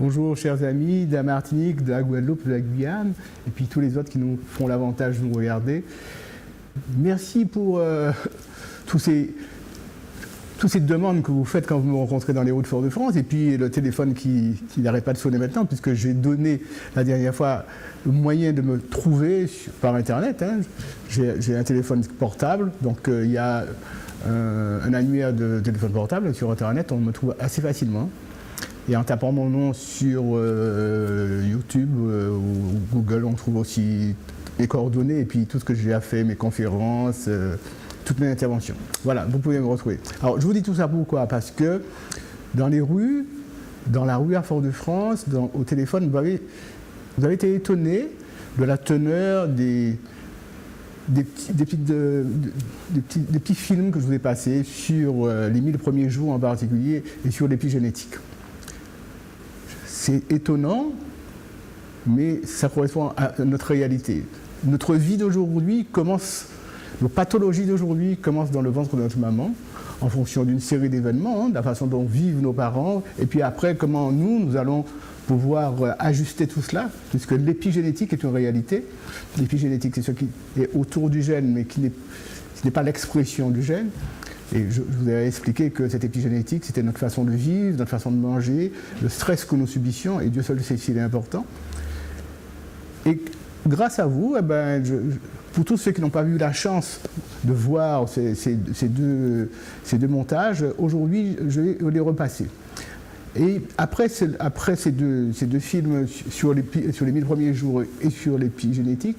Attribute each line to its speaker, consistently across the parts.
Speaker 1: Bonjour chers amis de la Martinique, de la Guadeloupe, de la Guyane, et puis tous les autres qui nous font l'avantage de nous regarder. Merci pour toutes ces demandes que vous faites quand vous me rencontrez dans les Hauts de Fort-de-France, et puis le téléphone qui n'arrête pas de sonner maintenant, puisque j'ai donné la dernière fois le moyen de me trouver par Internet. Hein. J'ai un téléphone portable, donc il y a un annuaire de téléphone portable sur Internet, on me trouve assez facilement. Et en tapant mon nom sur YouTube ou Google, on trouve aussi mes coordonnées et puis tout ce que j'ai fait, mes conférences, toutes mes interventions. Voilà, vous pouvez me retrouver. Alors, je vous dis tout ça pourquoi? Parce que dans les rues, dans la rue à Fort-de-France, au téléphone, vous avez été étonné de la teneur des petits films que je vous ai passés sur les 1000 premiers jours en particulier et sur l'épigénétique. C'est étonnant, mais ça correspond à notre réalité. Notre vie d'aujourd'hui commence, nos pathologies d'aujourd'hui commencent dans le ventre de notre maman, en fonction d'une série d'événements, de la façon dont vivent nos parents, et puis après, comment nous allons pouvoir ajuster tout cela, puisque l'épigénétique est une réalité. L'épigénétique, c'est ce qui est autour du gène, mais qui n'est pas l'expression du gène. Et je vous ai expliqué que cette épigénétique, c'était notre façon de vivre, notre façon de manger, le stress que nous subissions, et Dieu seul sait s'il est important. Et grâce à vous, pour tous ceux qui n'ont pas eu la chance de voir ces deux montages, aujourd'hui, je vais les repasser. Et après ces deux films sur les 1000 premiers jours et sur l'épigénétique,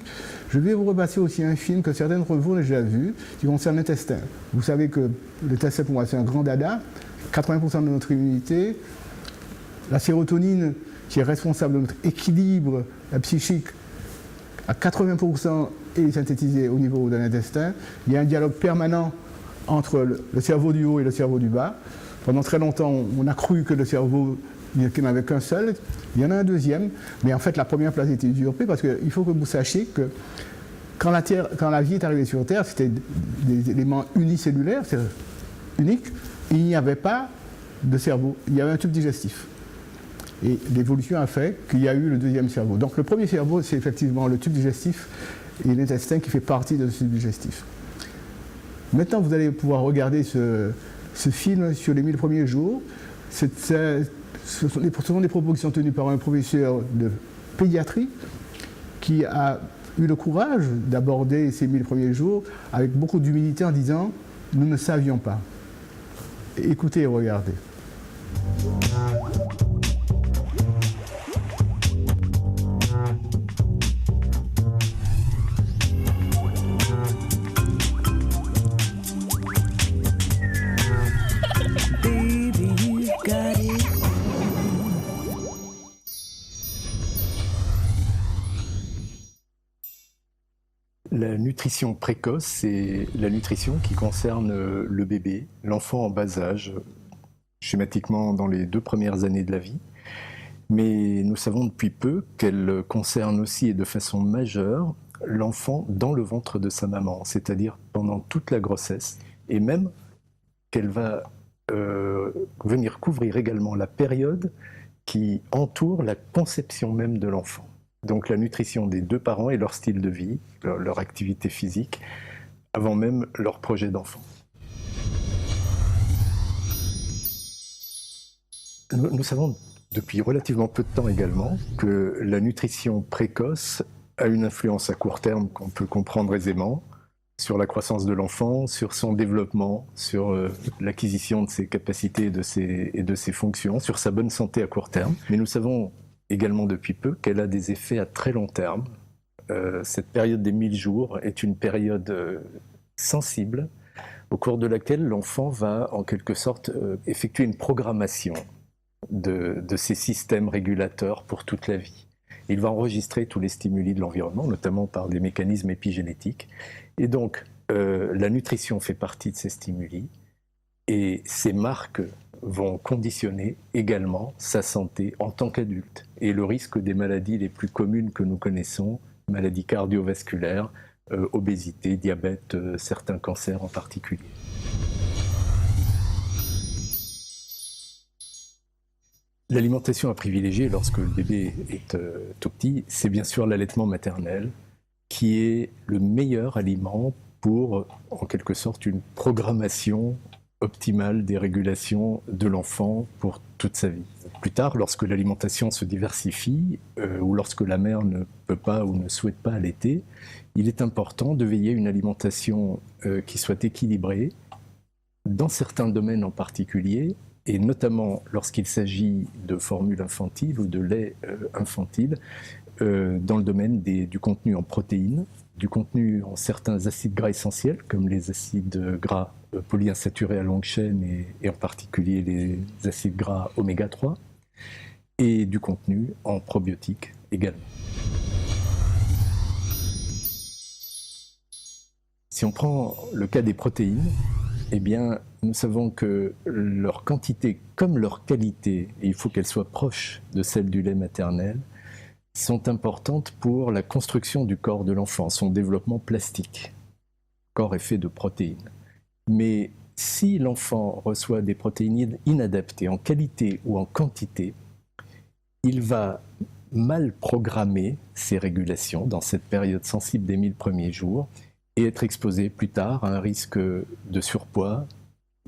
Speaker 1: je vais vous repasser aussi un film que certains d'entre vous ont déjà vu, qui concerne l'intestin. Vous savez que l'intestin, pour moi, c'est un grand dada, 80% de notre immunité, la sérotonine, qui est responsable de notre équilibre psychique, à 80% est synthétisée au niveau de l'intestin. Il y a un dialogue permanent entre le cerveau du haut et le cerveau du bas. Pendant très longtemps, on a cru que le cerveau, il n'y en avait qu'un seul. Il y en a un deuxième, mais en fait, la première place était usurpée parce qu'il faut que vous sachiez que quand la vie est arrivée sur Terre, c'était des éléments unicellulaires, c'est unique. Il n'y avait pas de cerveau, il y avait un tube digestif. Et l'évolution a fait qu'il y a eu le deuxième cerveau. Donc le premier cerveau, c'est effectivement le tube digestif et l'intestin qui fait partie de ce tube digestif. Maintenant, vous allez pouvoir regarder ce film sur les 1000 premiers jours. Ce sont des propos qui sont tenus par un professeur de pédiatrie qui a eu le courage d'aborder ces 1000 premiers jours avec beaucoup d'humilité en disant « Nous ne savions pas ». Écoutez et regardez.
Speaker 2: La nutrition précoce, c'est la nutrition qui concerne le bébé, l'enfant en bas âge, schématiquement dans les 2 premières années de la vie. Mais nous savons depuis peu qu'elle concerne aussi et de façon majeure l'enfant dans le ventre de sa maman, c'est-à-dire pendant toute la grossesse, et même qu'elle va venir couvrir également la période qui entoure la conception même de l'enfant. Donc la nutrition des 2 parents et leur style de vie, leur activité physique, avant même leur projet d'enfant. Nous savons depuis relativement peu de temps également que la nutrition précoce a une influence à court terme qu'on peut comprendre aisément sur la croissance de l'enfant, sur son développement, sur l'acquisition de ses capacités et de ses fonctions, sur sa bonne santé à court terme. Mais nous savons également depuis peu qu'elle a des effets à très long terme. Cette période des 1000 jours est une période sensible au cours de laquelle l'enfant va en quelque sorte effectuer une programmation de ses systèmes régulateurs pour toute la vie. Il va enregistrer tous les stimuli de l'environnement, notamment par des mécanismes épigénétiques. Et donc, la nutrition fait partie de ces stimuli et ces marques vont conditionner également sa santé en tant qu'adulte et le risque des maladies les plus communes que nous connaissons, maladies cardiovasculaires, obésité, diabète, certains cancers en particulier. L'alimentation à privilégier lorsque le bébé est tout petit, c'est bien sûr l'allaitement maternel, qui est le meilleur aliment pour, en quelque sorte, une programmation optimale des régulations de l'enfant pour toute sa vie. Plus tard, lorsque l'alimentation se diversifie, ou lorsque la mère ne peut pas ou ne souhaite pas allaiter, il est important de veiller à une alimentation qui soit équilibrée, dans certains domaines en particulier, et notamment lorsqu'il s'agit de formules infantiles ou de lait infantile, dans le domaine du contenu en protéines, du contenu en certains acides gras essentiels, comme les acides gras polyinsaturés à longue chaîne et en particulier les acides gras oméga 3, et du contenu en probiotiques également. Si on prend le cas des protéines, eh bien, nous savons que leur quantité comme leur qualité, et il faut qu'elles soient proches de celles du lait maternel, sont importantes pour la construction du corps de l'enfant, son développement plastique. Le corps est fait de protéines. Mais si l'enfant reçoit des protéines inadaptées en qualité ou en quantité, il va mal programmer ses régulations dans cette période sensible des 1000 premiers jours et être exposé plus tard à un risque de surpoids,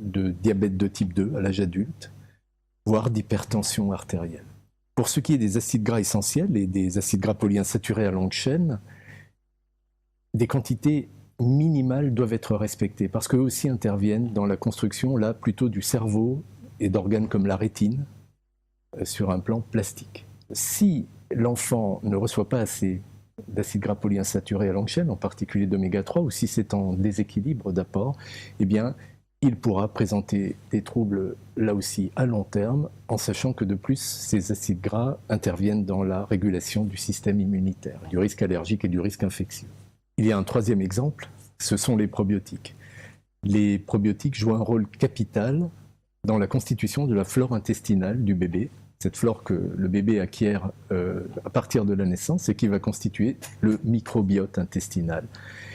Speaker 2: de diabète de type 2 à l'âge adulte, voire d'hypertension artérielle. Pour ce qui est des acides gras essentiels et des acides gras polyinsaturés à longue chaîne, des quantités minimales doivent être respectées parce qu'eux aussi interviennent dans la construction là plutôt du cerveau et d'organes comme la rétine sur un plan plastique. Si l'enfant ne reçoit pas assez d'acides gras polyinsaturés à longue chaîne, en particulier d'oméga 3, ou si c'est en déséquilibre d'apport, eh bien, il pourra présenter des troubles là aussi à long terme, en sachant que de plus, ces acides gras interviennent dans la régulation du système immunitaire, du risque allergique et du risque infectieux. Il y a un troisième exemple, ce sont les probiotiques. Les probiotiques jouent un rôle capital dans la constitution de la flore intestinale du bébé, cette flore que le bébé acquiert à partir de la naissance et qui va constituer le microbiote intestinal.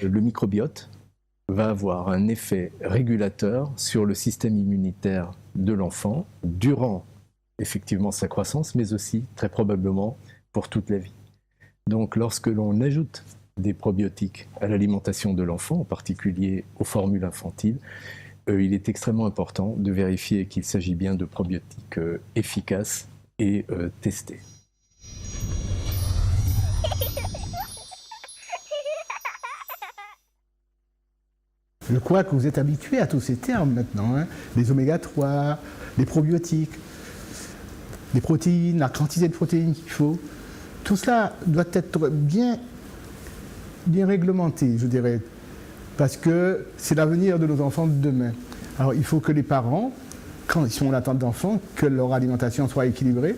Speaker 2: Le microbiote va avoir un effet régulateur sur le système immunitaire de l'enfant durant effectivement sa croissance, mais aussi très probablement pour toute la vie. Donc lorsque l'on ajoute des probiotiques à l'alimentation de l'enfant, en particulier aux formules infantiles, il est extrêmement important de vérifier qu'il s'agit bien de probiotiques efficaces et testés.
Speaker 1: Je crois que vous êtes habitués à tous ces termes maintenant, hein. Les oméga 3, les probiotiques, les protéines, la quantité de protéines qu'il faut. Tout cela doit être bien réglementé, je dirais, parce que c'est l'avenir de nos enfants de demain. Alors il faut que les parents, quand ils sont en attente d'enfants, que leur alimentation soit équilibrée.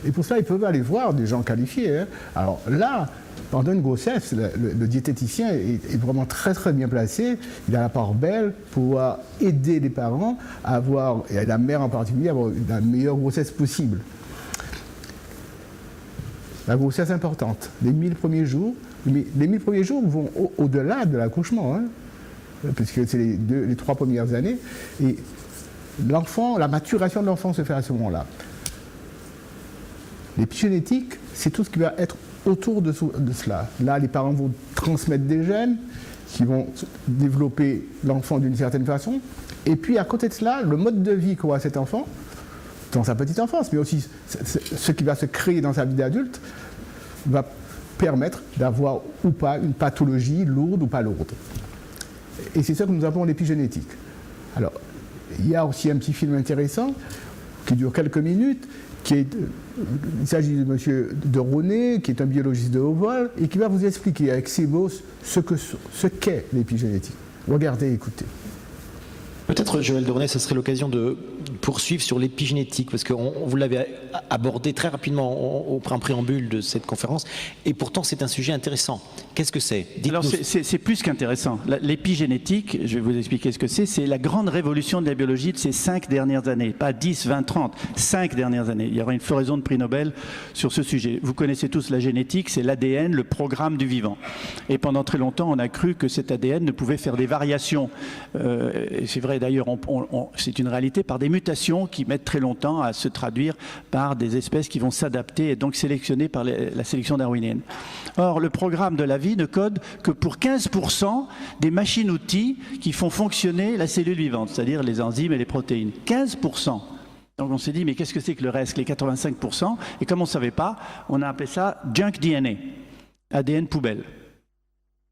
Speaker 1: Et pour ça, ils peuvent aller voir des gens qualifiés, hein. Alors là, pendant une grossesse, le diététicien est vraiment très très bien placé. Il a la part belle pour pouvoir aider les parents à avoir, et la mère en particulier, à avoir la meilleure grossesse possible. La grossesse est importante. Les 1000 premiers jours, mais les 1000 premiers jours vont au-delà de l'accouchement, hein, puisque c'est les 3 premières années. Et l'enfant, la maturation de l'enfant se fait à ce moment-là. L'épigénétique, c'est tout ce qui va être autour de cela. Là, les parents vont transmettre des gènes qui vont développer l'enfant d'une certaine façon. Et puis, à côté de cela, le mode de vie qu'aura cet enfant, dans sa petite enfance, mais aussi ce qui va se créer dans sa vie d'adulte, va permettre d'avoir ou pas une pathologie lourde ou pas lourde. Et c'est ça que nous appelons l'épigénétique. Alors, il y a aussi un petit film intéressant qui dure quelques minutes, il s'agit de M. de Ronet, qui est un biologiste de haut vol, et qui va vous expliquer avec ses mots ce qu'est l'épigénétique. Regardez, écoutez.
Speaker 3: Peut-être, Joël de Ronet, ce serait l'occasion de poursuivre sur l'épigénétique, parce que vous l'avez abordé très rapidement au préambule de cette conférence, et pourtant c'est un sujet intéressant. Qu'est-ce que c'est?
Speaker 4: Alors c'est plus qu'intéressant. L'épigénétique, je vais vous expliquer ce que c'est la grande révolution de la biologie de ces 5 dernières années, pas 10, 20, 30, 5 dernières années. Il y aura une floraison de prix Nobel sur ce sujet. Vous connaissez tous la génétique, c'est l'ADN, le programme du vivant. Et pendant très longtemps, on a cru que cet ADN ne pouvait faire des variations. C'est vrai d'ailleurs dire, c'est une réalité, par des mutations qui mettent très longtemps à se traduire par des espèces qui vont s'adapter et donc sélectionnées par la sélection darwinienne. Or, le programme de la vie ne code que pour 15% des machines-outils qui font fonctionner la cellule vivante, c'est-à-dire les enzymes et les protéines. 15%. Donc on s'est dit, mais qu'est-ce que c'est que le reste, les 85%? Et comme on ne savait pas, on a appelé ça junk DNA, ADN poubelle.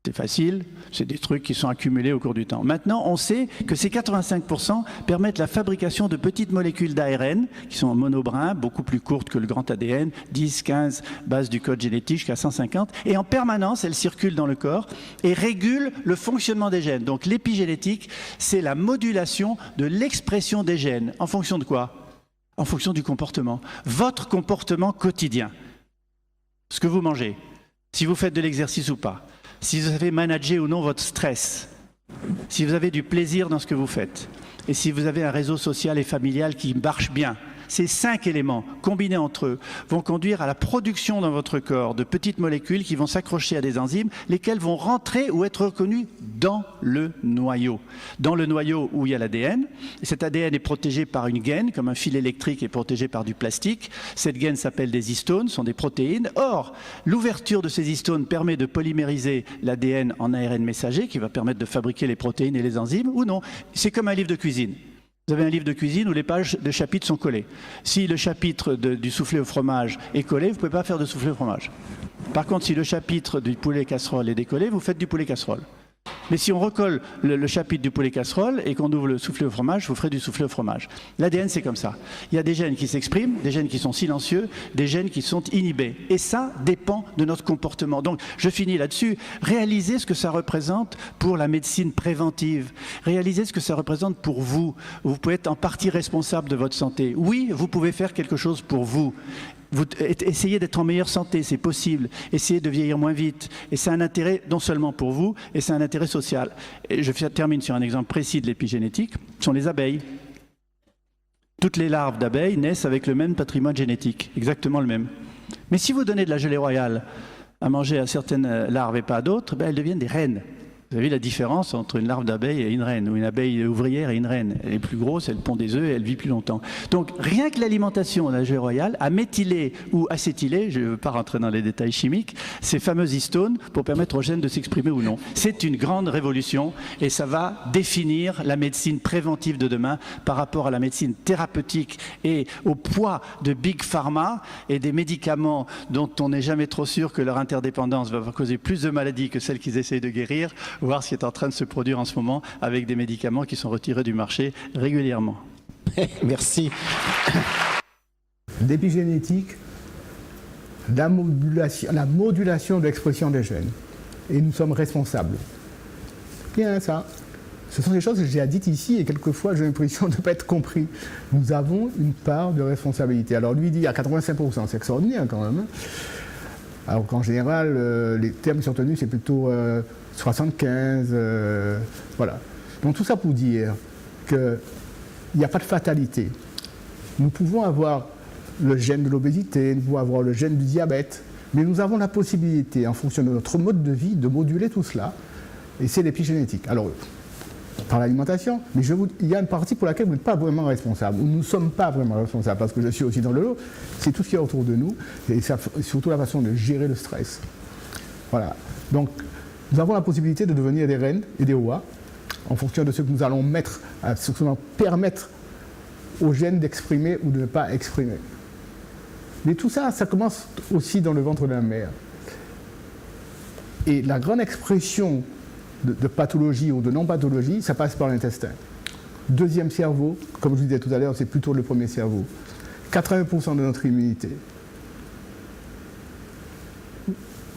Speaker 4: C'est facile, c'est des trucs qui sont accumulés au cours du temps. Maintenant, on sait que ces 85% permettent la fabrication de petites molécules d'ARN qui sont monobrins, beaucoup plus courtes que le grand ADN, 10, 15 bases du code génétique jusqu'à 150. Et en permanence, elles circulent dans le corps et régulent le fonctionnement des gènes. Donc l'épigénétique, c'est la modulation de l'expression des gènes. En fonction de quoi? En fonction du comportement. Votre comportement quotidien. Ce que vous mangez, si vous faites de l'exercice ou pas. Si vous avez managé ou non votre stress, si vous avez du plaisir dans ce que vous faites, et si vous avez un réseau social et familial qui marche bien, ces 5 éléments, combinés entre eux, vont conduire à la production dans votre corps de petites molécules qui vont s'accrocher à des enzymes, lesquelles vont rentrer ou être reconnues dans le noyau. Dans le noyau où il y a l'ADN. Cet ADN est protégé par une gaine, comme un fil électrique est protégé par du plastique. Cette gaine s'appelle des histones, sont des protéines. Or, l'ouverture de ces histones permet de polymériser l'ADN en ARN messager, qui va permettre de fabriquer les protéines et les enzymes, ou non. C'est comme un livre de cuisine. Vous avez un livre de cuisine où les pages de chapitres sont collées. Si le chapitre du soufflé au fromage est collé, vous ne pouvez pas faire de soufflé au fromage. Par contre, si le chapitre du poulet casserole est décollé, vous faites du poulet casserole. Mais si on recolle le chapitre du poulet casserole et qu'on ouvre le soufflé au fromage, vous ferez du soufflé au fromage. L'ADN, c'est comme ça. Il y a des gènes qui s'expriment, des gènes qui sont silencieux, des gènes qui sont inhibés. Et ça dépend de notre comportement. Donc, je finis là-dessus. Réalisez ce que ça représente pour la médecine préventive. Réalisez ce que ça représente pour vous. Vous pouvez être en partie responsable de votre santé. Oui, vous pouvez faire quelque chose pour vous. Essayez d'être en meilleure santé, c'est possible. Essayez de vieillir moins vite. Et c'est un intérêt non seulement pour vous, et c'est un intérêt social. Et je termine sur un exemple précis de l'épigénétique, ce sont les abeilles. Toutes les larves d'abeilles naissent avec le même patrimoine génétique, exactement le même. Mais si vous donnez de la gelée royale à manger à certaines larves et pas à d'autres, elles deviennent des reines. Vous avez la différence entre une larve d'abeille et une reine, ou une abeille ouvrière et une reine. Elle est plus grosse, elle pond des œufs et elle vit plus longtemps. Donc rien que l'alimentation de la gelée royale a méthylé ou acétylé, je ne veux pas rentrer dans les détails chimiques, ces fameuses histones pour permettre aux gènes de s'exprimer ou non. C'est une grande révolution et ça va définir la médecine préventive de demain par rapport à la médecine thérapeutique et au poids de Big Pharma et des médicaments dont on n'est jamais trop sûr que leur interdépendance va causer plus de maladies que celles qu'ils essayent de guérir. Voir ce qui est en train de se produire en ce moment avec des médicaments qui sont retirés du marché régulièrement.
Speaker 3: Merci.
Speaker 1: L'épigénétique, la modulation de l'expression des gènes. Et nous sommes responsables. Bien ça. Ce sont des choses que j'ai dites ici et quelquefois j'ai l'impression de ne pas être compris. Nous avons une part de responsabilité. Alors lui dit à 85%, c'est extraordinaire quand même. Alors qu'en général, les termes qui sont tenus, c'est plutôt 75, voilà. Donc tout ça pour dire qu'il n'y a pas de fatalité. Nous pouvons avoir le gène de l'obésité, nous pouvons avoir le gène du diabète, mais nous avons la possibilité, en fonction de notre mode de vie, de moduler tout cela, et c'est l'épigénétique. Alors, par l'alimentation, mais il y a une partie pour laquelle vous n'êtes pas vraiment responsable, ou nous ne sommes pas vraiment responsables, parce que je suis aussi dans le lot, c'est tout ce qui est autour de nous, et surtout la façon de gérer le stress. Voilà. Donc, nous avons la possibilité de devenir des reines et des rois en fonction de ce que nous allons mettre, ce que nous allons permettre aux gènes d'exprimer ou de ne pas exprimer. Mais tout ça, ça commence aussi dans le ventre de la mère. Et la grande expression de pathologie ou de non-pathologie, ça passe par l'intestin. Deuxième cerveau, comme je vous disais tout à l'heure, c'est plutôt le premier cerveau. 80% de notre immunité.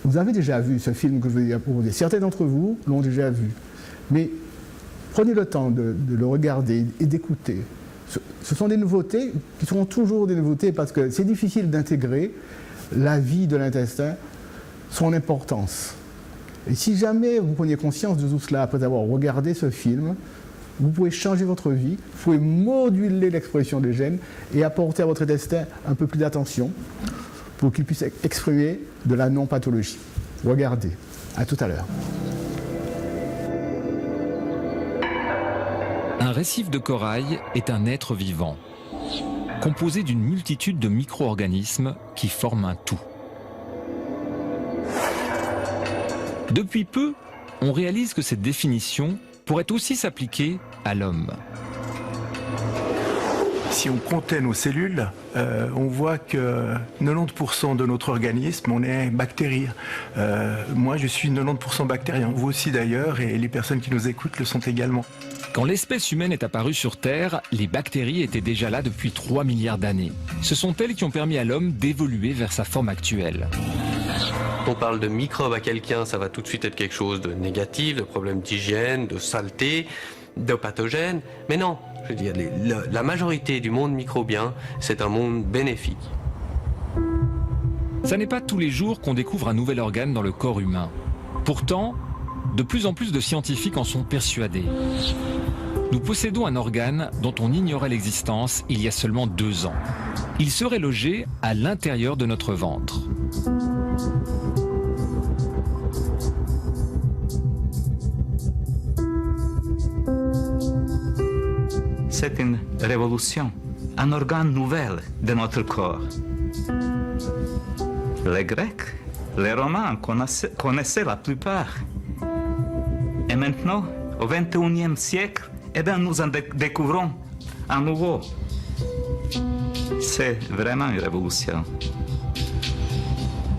Speaker 1: Vous avez déjà vu ce film que je vais proposer. Certains d'entre vous l'ont déjà vu. Mais prenez le temps de le regarder et d'écouter. Ce sont des nouveautés qui seront toujours des nouveautés parce que c'est difficile d'intégrer la vie de l'intestin, son importance. Et si jamais vous preniez conscience de tout cela après avoir regardé ce film, vous pouvez changer votre vie, vous pouvez moduler l'expression des gènes et apporter à votre intestin un peu plus d'attention pour qu'il puisse exprimer de la non-pathologie. Regardez. À tout à l'heure.
Speaker 5: Un récif de corail est un être vivant, composé d'une multitude de micro-organismes qui forment un tout. Depuis peu, on réalise que cette définition pourrait aussi s'appliquer à l'homme.
Speaker 6: Si on comptait nos cellules, on voit que 90% de notre organisme, on est bactéries. Moi, je suis 90% bactérien. Vous aussi d'ailleurs, et les personnes qui nous écoutent le sont également.
Speaker 5: Quand l'espèce humaine est apparue sur Terre, les bactéries étaient déjà là depuis 3 milliards d'années. Ce sont elles qui ont permis à l'homme d'évoluer vers sa forme actuelle.
Speaker 7: Quand on parle de microbe à quelqu'un, ça va tout de suite être quelque chose de négatif, de problème d'hygiène, de saleté, de pathogène. Mais non, je veux dire, la majorité du monde microbien, c'est un monde bénéfique.
Speaker 5: Ça n'est pas tous les jours qu'on découvre un nouvel organe dans le corps humain. Pourtant, de plus en plus de scientifiques en sont persuadés. Nous possédons un organe dont on ignorait l'existence il y a seulement 2 ans. Il serait logé à l'intérieur de notre ventre.
Speaker 8: C'est une révolution, un organe nouvel de notre corps. Les Grecs, les Romains connaissaient la plupart. Et maintenant, au XXIe siècle, nous en découvrons un nouveau. C'est vraiment une révolution.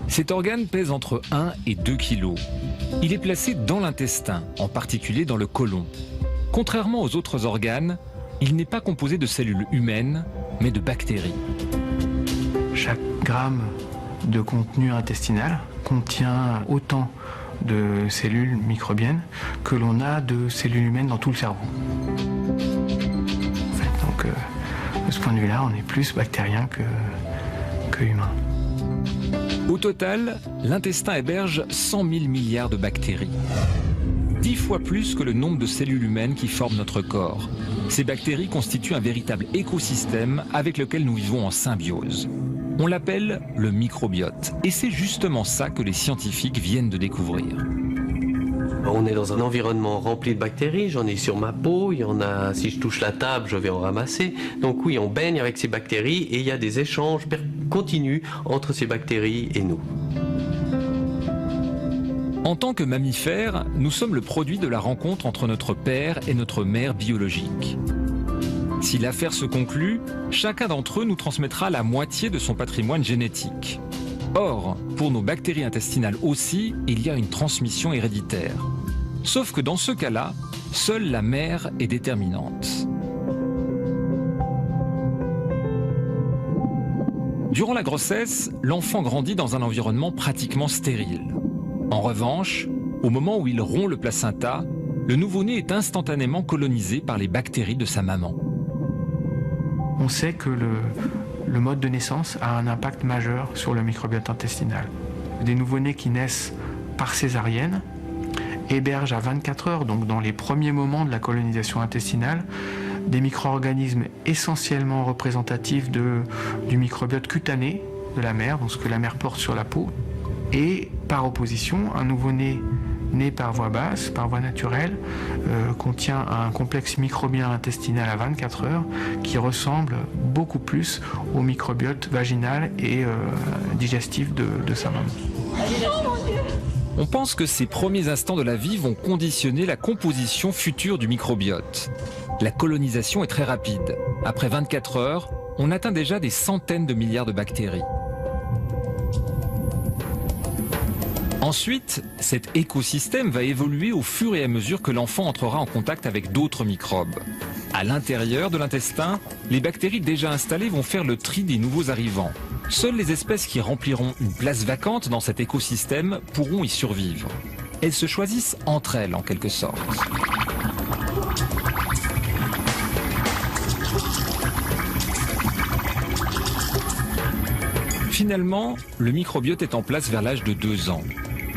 Speaker 5: Cet organe pèse entre 1 et 2 kilos. Il est placé dans l'intestin, en particulier dans le côlon. Contrairement aux autres organes, il n'est pas composé de cellules humaines, mais de bactéries.
Speaker 6: Chaque gramme de contenu intestinal contient autant de cellules microbiennes que l'on a de cellules humaines dans tout le cerveau. En fait, donc, de ce point de vue-là, on est plus bactérien que humain.
Speaker 5: Au total, l'intestin héberge 100 000 milliards de bactéries. 10 fois plus que le nombre de cellules humaines qui forment notre corps. Ces bactéries constituent un véritable écosystème avec lequel nous vivons en symbiose. On l'appelle le microbiote. Et c'est justement ça que les scientifiques viennent de découvrir.
Speaker 7: On est dans un environnement rempli de bactéries, j'en ai sur ma peau, il y en a, si je touche la table, je vais en ramasser. Donc oui, on baigne avec ces bactéries et il y a des échanges continus entre ces bactéries et nous.
Speaker 5: En tant que mammifères, nous sommes le produit de la rencontre entre notre père et notre mère biologique. Si l'affaire se conclut, chacun d'entre eux nous transmettra la moitié de son patrimoine génétique. Or, pour nos bactéries intestinales aussi, il y a une transmission héréditaire. Sauf que dans ce cas-là, seule la mère est déterminante. Durant la grossesse, l'enfant grandit dans un environnement pratiquement stérile. En revanche, au moment où il rompt le placenta, le nouveau-né est instantanément colonisé par les bactéries de sa maman.
Speaker 6: On sait que le mode de naissance a un impact majeur sur le microbiote intestinal. Des nouveau-nés qui naissent par césarienne hébergent à 24 heures, donc dans les premiers moments de la colonisation intestinale, des micro-organismes essentiellement représentatifs du microbiote cutané de la mère, donc ce que la mère porte sur la peau. Et par opposition, un nouveau-né né par voie basse, par voie naturelle, contient un complexe microbien intestinal à 24 heures qui ressemble beaucoup plus au microbiote vaginal et digestif de sa maman.
Speaker 5: On pense que ces premiers instants de la vie vont conditionner la composition future du microbiote. La colonisation est très rapide. Après 24 heures, on atteint déjà des centaines de milliards de bactéries. Ensuite, cet écosystème va évoluer au fur et à mesure que l'enfant entrera en contact avec d'autres microbes. À l'intérieur de l'intestin, les bactéries déjà installées vont faire le tri des nouveaux arrivants. Seules les espèces qui rempliront une place vacante dans cet écosystème pourront y survivre. Elles se choisissent entre elles en quelque sorte. Finalement, le microbiote est en place vers l'âge de 2 ans.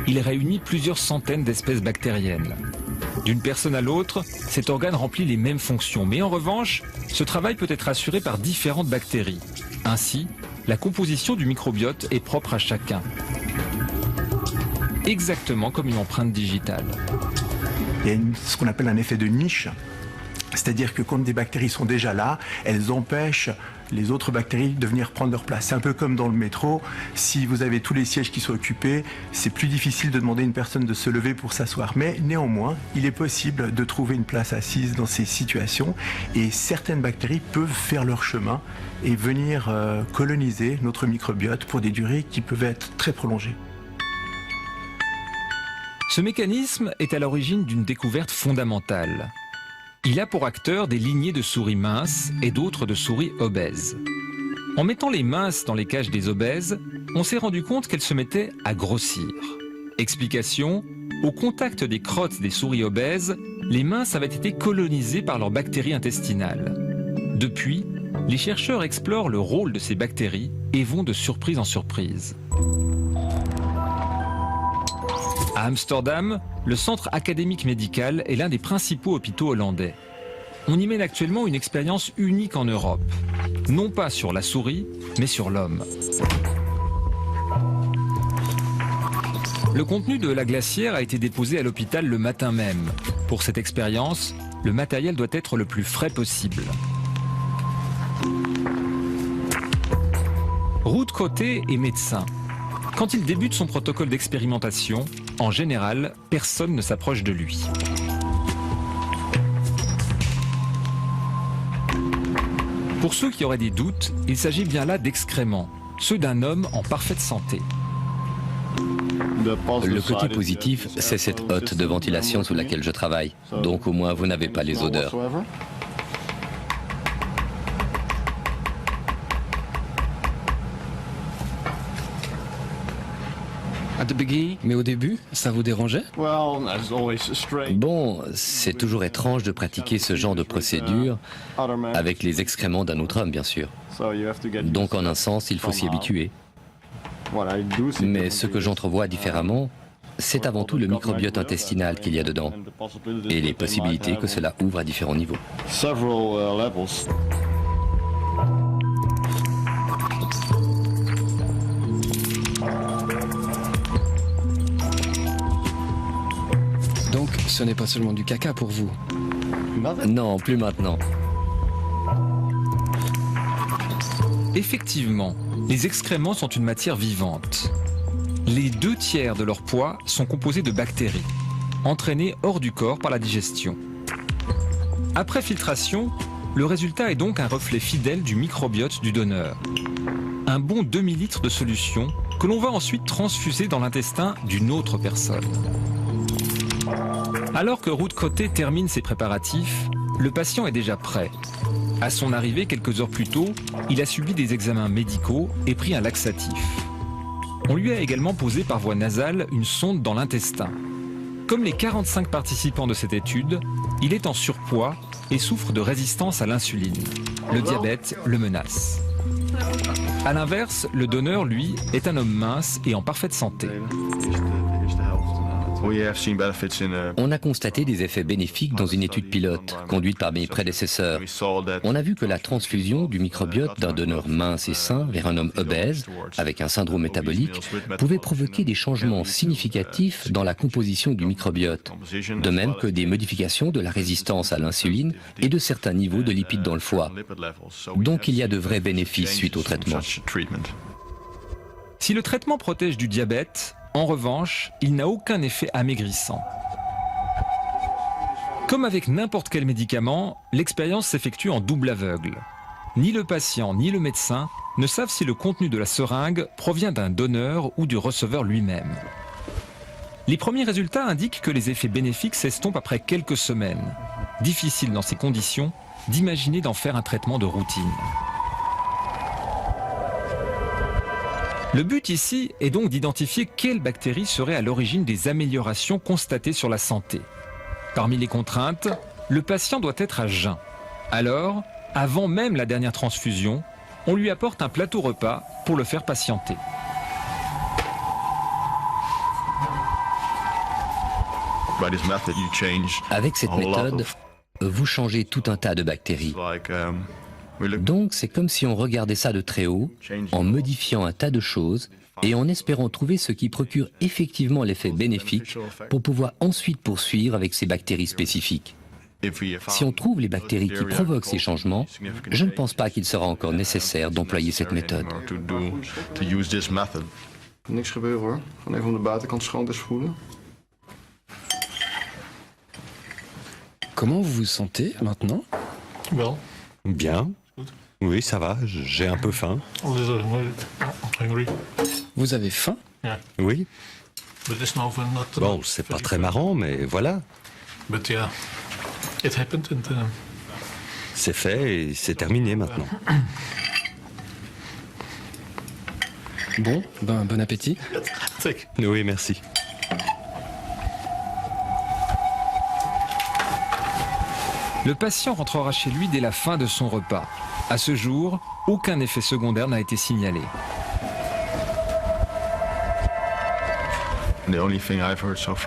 Speaker 5: Il réunit plusieurs centaines d'espèces bactériennes. D'une personne à l'autre, cet organe remplit les mêmes fonctions, mais en revanche, ce travail peut être assuré par différentes bactéries. Ainsi, la composition du microbiote est propre à chacun. Exactement comme une empreinte digitale.
Speaker 6: Il y a ce qu'on appelle un effet de niche.
Speaker 9: C'est-à-dire que quand des bactéries sont déjà là, elles empêchent les autres bactéries de venir prendre leur place. C'est un peu comme dans le métro, si vous avez tous les sièges qui sont occupés, c'est plus difficile de demander à une personne de se lever pour s'asseoir. Mais néanmoins, il est possible de trouver une place assise dans ces situations et certaines bactéries peuvent faire leur chemin et venir coloniser notre microbiote pour des durées qui peuvent être très prolongées.
Speaker 5: Ce mécanisme est à l'origine d'une découverte fondamentale. Il a pour acteurs des lignées de souris minces et d'autres de souris obèses. En mettant les minces dans les cages des obèses, on s'est rendu compte qu'elles se mettaient à grossir. Explication, au contact des crottes des souris obèses, les minces avaient été colonisées par leurs bactéries intestinales. Depuis, les chercheurs explorent le rôle de ces bactéries et vont de surprise en surprise. À Amsterdam, le centre académique médical est l'un des principaux hôpitaux hollandais. On y mène actuellement une expérience unique en Europe. Non pas sur la souris, mais sur l'homme. Le contenu de la glacière a été déposé à l'hôpital le matin même. Pour cette expérience, le matériel doit être le plus frais possible. Ruud Coté est médecin. Quand il débute son protocole d'expérimentation, en général, personne ne s'approche de lui. Pour ceux qui auraient des doutes, il s'agit bien là d'excréments, ceux d'un homme en parfaite santé.
Speaker 10: Le côté positif, c'est cette hotte de ventilation sous laquelle je travaille. Donc au moins vous n'avez pas les odeurs.
Speaker 11: Mais au début, ça vous dérangeait?
Speaker 10: Bon, c'est toujours étrange de pratiquer ce genre de procédure avec les excréments d'un autre homme, bien sûr. Donc en un sens, il faut s'y habituer. Mais ce que j'entrevois différemment, c'est avant tout le microbiote intestinal qu'il y a dedans et les possibilités que cela ouvre à différents niveaux.
Speaker 11: Donc ce n'est pas seulement du caca pour vous?
Speaker 10: Non, plus maintenant.
Speaker 5: Effectivement, les excréments sont une matière vivante. Les 2/3 de leur poids sont composés de bactéries, entraînées hors du corps par la digestion. Après filtration, le résultat est donc un reflet fidèle du microbiote du donneur. Un bon demi-litre de solution que l'on va ensuite transfuser dans l'intestin d'une autre personne. Alors que Ruud Coté termine ses préparatifs, le patient est déjà prêt. À son arrivée quelques heures plus tôt, il a subi des examens médicaux et pris un laxatif. On lui a également posé par voie nasale une sonde dans l'intestin. Comme les 45 participants de cette étude, il est en surpoids et souffre de résistance à l'insuline. Le diabète le menace. A l'inverse, le donneur, lui, est un homme mince et en parfaite santé.
Speaker 10: On a constaté des effets bénéfiques dans une étude pilote, conduite par mes prédécesseurs. On a vu que la transfusion du microbiote d'un donneur mince et sain vers un homme obèse, avec un syndrome métabolique, pouvait provoquer des changements significatifs dans la composition du microbiote, de même que des modifications de la résistance à l'insuline et de certains niveaux de lipides dans le foie. Donc il y a de vrais bénéfices suite au traitement.
Speaker 5: Si le traitement protège du diabète, en revanche, il n'a aucun effet amaigrissant. Comme avec n'importe quel médicament, l'expérience s'effectue en double aveugle. Ni le patient ni le médecin ne savent si le contenu de la seringue provient d'un donneur ou du receveur lui-même. Les premiers résultats indiquent que les effets bénéfiques s'estompent après quelques semaines. Difficile dans ces conditions d'imaginer d'en faire un traitement de routine. Le but ici est donc d'identifier quelles bactéries seraient à l'origine des améliorations constatées sur la santé. Parmi les contraintes, le patient doit être à jeun. Alors, avant même la dernière transfusion, on lui apporte un plateau repas pour le faire patienter.
Speaker 10: Avec cette méthode, vous changez tout un tas de bactéries. Donc c'est comme si on regardait ça de très haut, en modifiant un tas de choses et en espérant trouver ce qui procure effectivement l'effet bénéfique pour pouvoir ensuite poursuivre avec ces bactéries spécifiques. Si on trouve les bactéries qui provoquent ces changements, je ne pense pas qu'il sera encore nécessaire d'employer cette méthode.
Speaker 12: Niks gebeuren hoor. Gewoon even om de buitenkant schoon te spoelen.
Speaker 11: Comment vous vous sentez maintenant?
Speaker 13: Bien. Oui, ça va. J'ai un peu faim.
Speaker 11: Vous avez faim?
Speaker 13: Oui. Bon, c'est pas très marrant, mais voilà. C'est fait et c'est terminé maintenant.
Speaker 11: Bon, bon appétit.
Speaker 13: Oui, merci.
Speaker 5: Le patient rentrera chez lui dès la fin de son repas. À ce jour, aucun effet secondaire n'a été signalé.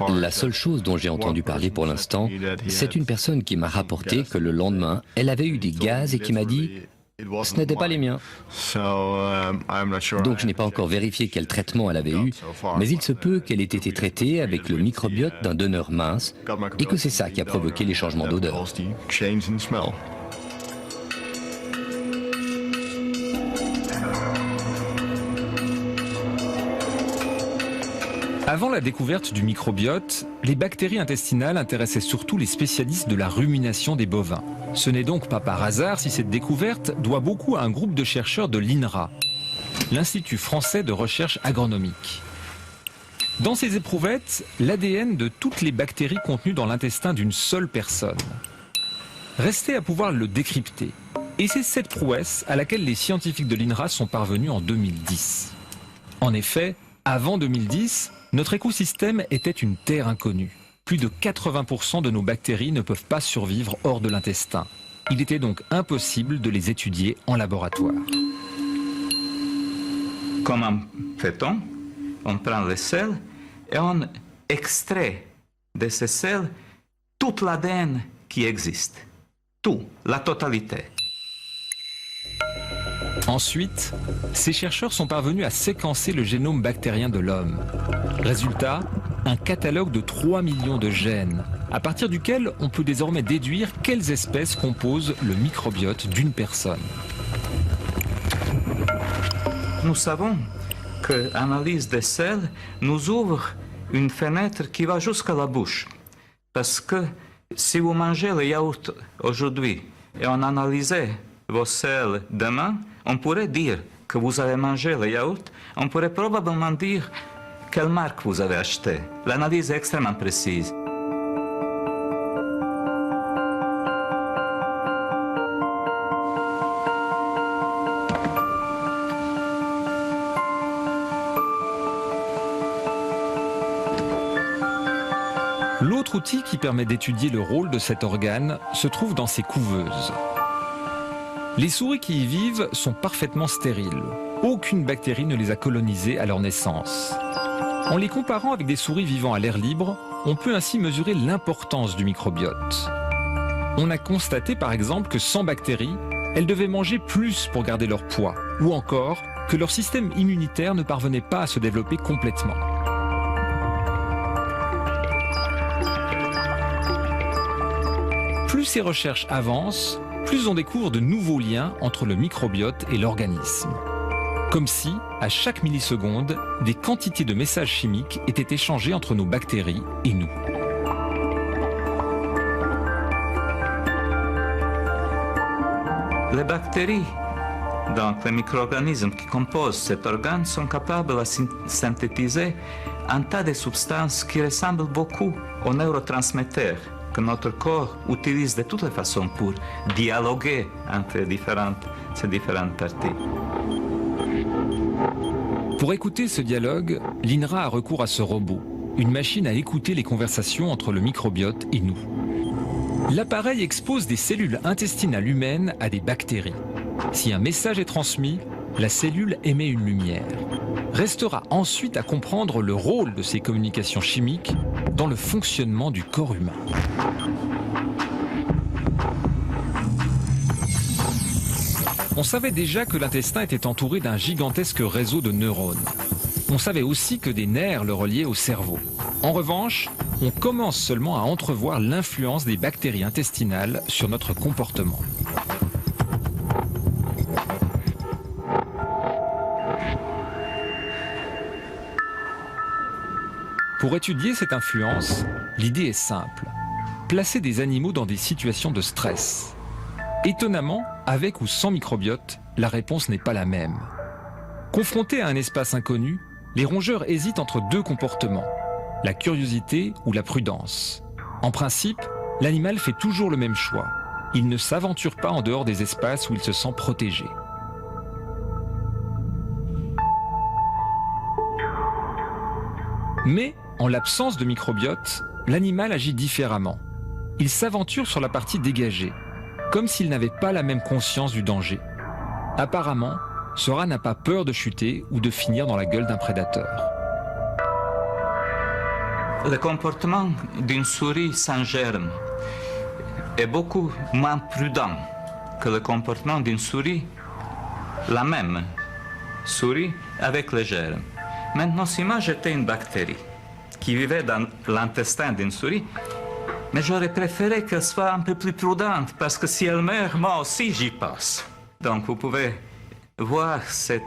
Speaker 10: La seule chose dont j'ai entendu parler pour l'instant, c'est une personne qui m'a rapporté que le lendemain, elle avait eu des gaz et qui m'a dit « ce n'était pas les miens ». Donc je n'ai pas encore vérifié quel traitement elle avait eu, mais il se peut qu'elle ait été traitée avec le microbiote d'un donneur mince et que c'est ça qui a provoqué les changements d'odeur.
Speaker 5: Avant la découverte du microbiote, les bactéries intestinales intéressaient surtout les spécialistes de la rumination des bovins. Ce n'est donc pas par hasard si cette découverte doit beaucoup à un groupe de chercheurs de l'INRA, l'Institut français de recherche agronomique. Dans ces éprouvettes, l'ADN de toutes les bactéries contenues dans l'intestin d'une seule personne. Restait à pouvoir le décrypter. Et c'est cette prouesse à laquelle les scientifiques de l'INRA sont parvenus en 2010. En effet, avant 2010, notre écosystème était une terre inconnue. Plus de 80% de nos bactéries ne peuvent pas survivre hors de l'intestin. Il était donc impossible de les étudier en laboratoire.
Speaker 8: Comment fait-on? On prend les selles et on extrait de ces selles toute l'ADN qui existe. Tout, la totalité.
Speaker 5: Ensuite, ces chercheurs sont parvenus à séquencer le génome bactérien de l'homme. Résultat, un catalogue de 3 millions de gènes, à partir duquel on peut désormais déduire quelles espèces composent le microbiote d'une personne.
Speaker 8: Nous savons que l'analyse des selles nous ouvre une fenêtre qui va jusqu'à la bouche. Parce que si vous mangez le yaourt aujourd'hui et on analysait vos selles demain, on pourrait dire que vous avez mangé le yaourt, on pourrait probablement dire quelle marque vous avez acheté. L'analyse est extrêmement précise.
Speaker 5: L'autre outil qui permet d'étudier le rôle de cet organe se trouve dans ces couveuses. Les souris qui y vivent sont parfaitement stériles. Aucune bactérie ne les a colonisées à leur naissance. En les comparant avec des souris vivant à l'air libre, on peut ainsi mesurer l'importance du microbiote. On a constaté par exemple que sans bactéries, elles devaient manger plus pour garder leur poids, ou encore que leur système immunitaire ne parvenait pas à se développer complètement. Plus ces recherches avancent, plus on découvre de nouveaux liens entre le microbiote et l'organisme. Comme si, à chaque milliseconde, des quantités de messages chimiques étaient échangés entre nos bactéries et nous.
Speaker 8: Les bactéries, donc les micro-organismes qui composent cet organe, sont capables de synthétiser un tas de substances qui ressemblent beaucoup aux neurotransmetteurs que notre corps utilise de toutes les façons pour dialoguer entre ces différentes parties.
Speaker 5: Pour écouter ce dialogue, l'INRA a recours à ce robot, une machine à écouter les conversations entre le microbiote et nous. L'appareil expose des cellules intestinales humaines à des bactéries. Si un message est transmis, la cellule émet une lumière. Restera ensuite à comprendre le rôle de ces communications chimiques dans le fonctionnement du corps humain. On savait déjà que l'intestin était entouré d'un gigantesque réseau de neurones. On savait aussi que des nerfs le reliaient au cerveau. En revanche, on commence seulement à entrevoir l'influence des bactéries intestinales sur notre comportement. Pour étudier cette influence, l'idée est simple. Placer des animaux dans des situations de stress. Étonnamment, avec ou sans microbiote, la réponse n'est pas la même. Confrontés à un espace inconnu, les rongeurs hésitent entre deux comportements, la curiosité ou la prudence. En principe, l'animal fait toujours le même choix. Il ne s'aventure pas en dehors des espaces où il se sent protégé. Mais, en l'absence de microbiote, l'animal agit différemment. Il s'aventure sur la partie dégagée, comme s'il n'avait pas la même conscience du danger. Apparemment, ce rat n'a pas peur de chuter ou de finir dans la gueule d'un prédateur.
Speaker 8: Le comportement d'une souris sans germe est beaucoup moins prudent que le comportement d'une souris, la même souris avec le germe. Maintenant, si moi j'étais une bactérie qui vivait dans l'intestin d'une souris, mais j'aurais préféré qu'elle soit un peu plus prudente, parce que si elle meurt, moi aussi j'y passe. Donc vous pouvez voir cette